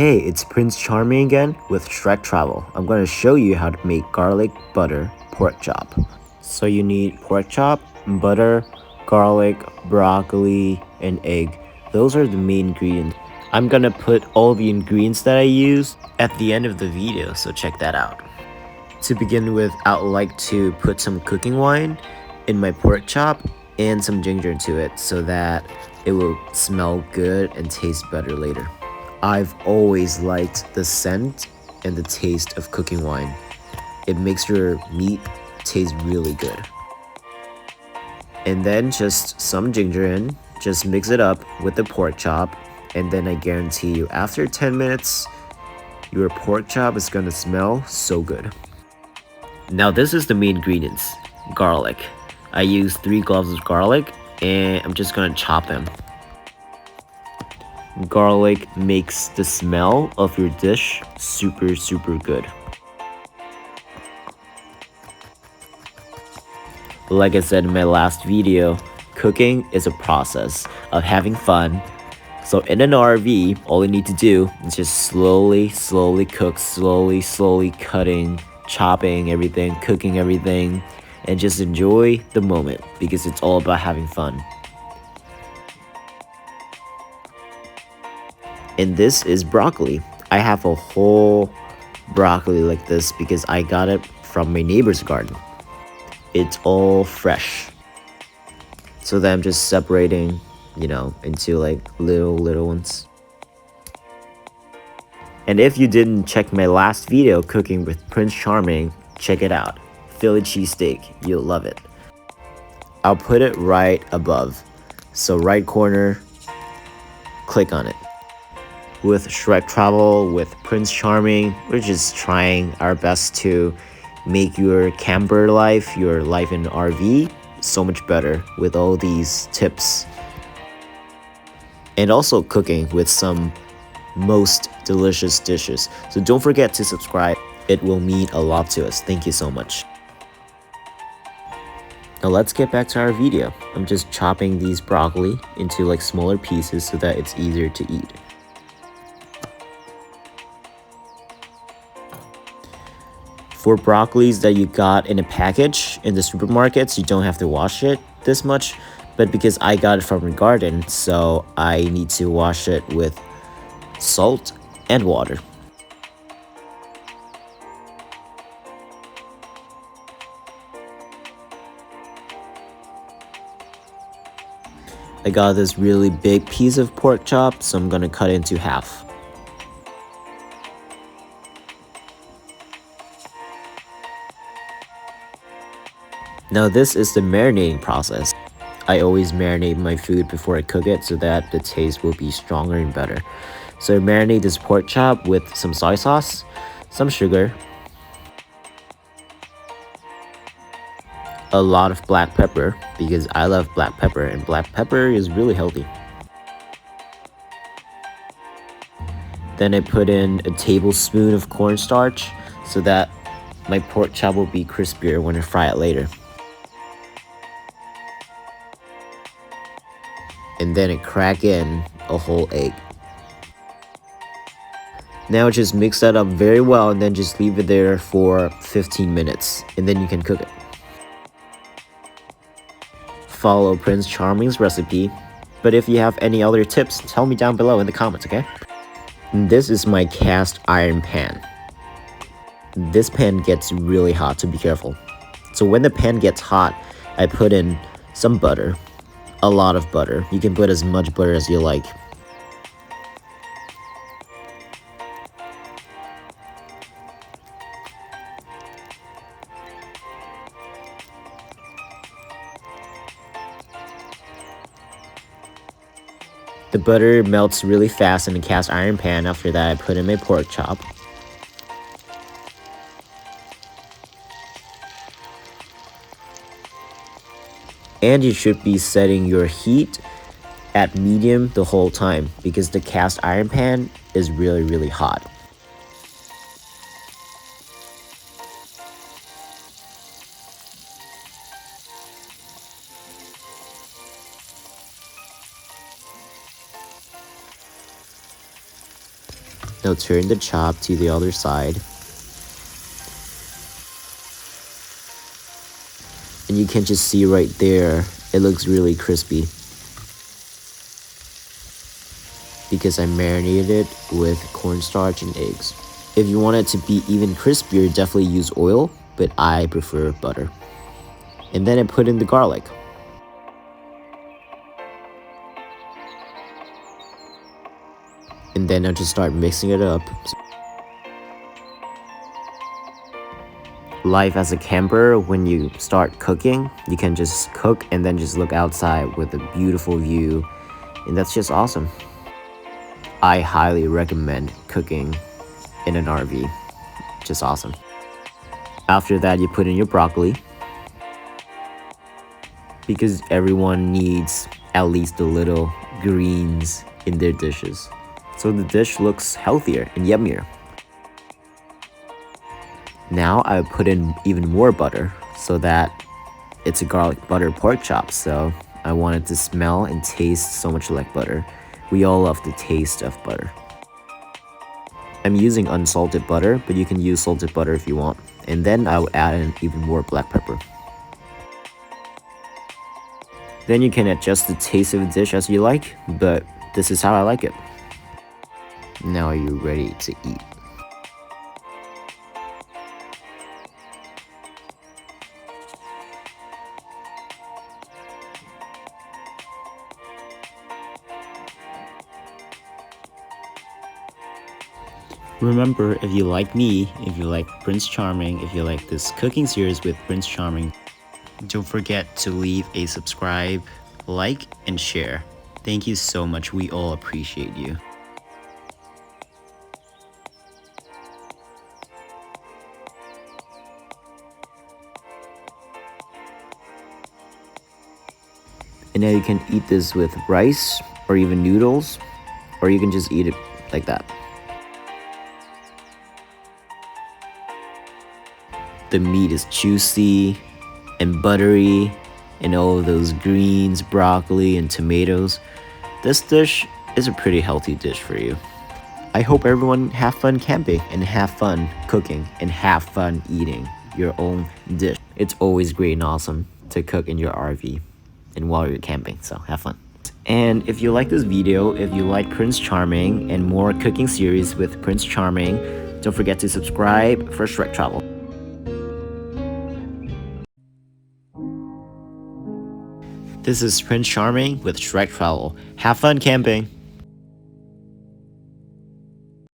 Hey, it's Prince Charming again with Shrek Travel. I'm going to show you how to make garlic butter pork chop. So you need pork chop, butter, garlic, broccoli, and egg. Those are the main ingredients. I'm going to put all the ingredients that I use at the end of the video, so check that out. To begin with, I'd like to put some cooking wine in my pork chop and some ginger into it so that it will smell good and taste better later. I've always liked the scent and the taste of cooking wine. It makes your meat taste really good. And then just some ginger in, just mix it up with the pork chop, and then I guarantee you after 10 minutes, your pork chop is gonna smell so good. Now this is the main ingredients, garlic. I use 3 cloves of garlic and I'm just gonna chop them. Garlic makes the smell of your dish super good. Like I said in my last video, cooking is a process of having fun. So in an RV, all you need to do is just slowly cook, slowly cutting, chopping everything, cooking everything, and just enjoy the moment because it's all about having fun. And this is broccoli. I have a whole broccoli like this because I got it from my neighbor's garden. It's all fresh. So then I'm just separating, into like little ones. And if you didn't check my last video cooking with Prince Charming, check it out. Philly cheesesteak, you'll love it. I'll put it right above. So right corner, click on it. With Shrek Travel, with Prince Charming, we're just trying our best to make your camper life, your life in RV, so much better with all these tips. And also cooking with some most delicious dishes. So don't forget to subscribe. It will mean a lot to us. Thank you so much. Now let's get back to our video. I'm just chopping these broccoli into like smaller pieces so that it's easier to eat. For broccolis that you got in a package in the supermarkets, you don't have to wash it this much, but because I got it from a garden, so I need to wash it with salt and water. I got this really big piece of pork chop, so I'm gonna cut it into half. Now this is the marinating process. I always marinate my food before I cook it so that the taste will be stronger and better. So I marinate this pork chop with some soy sauce, some sugar, a lot of black pepper because I love black pepper and black pepper is really healthy. Then I put in a tablespoon of cornstarch so that my pork chop will be crispier when I fry it later. And then I crack in a whole egg. Now just mix that up very well and then just leave it there for 15 minutes and then you can cook it. Follow Prince Charming's recipe, but if you have any other tips, tell me down below in the comments, okay? And this is my cast iron pan. This pan gets really hot, so be careful. So when the pan gets hot, I put in some butter. A lot of butter. You can put as much butter as you like. The butter melts really fast in the cast iron pan. After that, I put in my pork chop. And you should be setting your heat at medium the whole time because the cast iron pan is really hot. Now turn the chop to the other side. And you can just see right there, it looks really crispy. Because I marinated it with cornstarch and eggs. If you want it to be even crispier, definitely use oil, but I prefer butter. And then I put in the garlic. And then I just start mixing it up. Life as a camper, when you start cooking, you can just cook and then just look outside with a beautiful view, and that's just awesome. I highly recommend cooking in an RV. Just awesome. After that, you put in your broccoli, because everyone needs at least a little greens in their dishes, so the dish looks healthier and yummier. Now I put in even more butter so that it's a garlic butter pork chop, so I want it to smell and taste so much like butter. We all love the taste of butter. I'm using unsalted butter, but you can use salted butter if you want. And then I would add in even more black pepper. Then you can adjust the taste of the dish as you like, but this is how I like it. Now are you ready to eat? Remember, if you like me, if you like Prince Charming, if you like this cooking series with Prince Charming, don't forget to leave a subscribe, like, and share. Thank you so much. We all appreciate you. And now you can eat this with rice or even noodles, or you can just eat it like that. The meat is juicy and buttery, and all of those greens, broccoli, and tomatoes. This dish is a pretty healthy dish for you. I hope everyone have fun camping and have fun cooking and have fun eating your own dish. It's always great and awesome to cook in your RV and while you're camping, so have fun. And if you like this video, if you like Prince Charming and more cooking series with Prince Charming, don't forget to subscribe for Shrek Travel. This is Prince Charming with Shrek Travel. Have fun camping!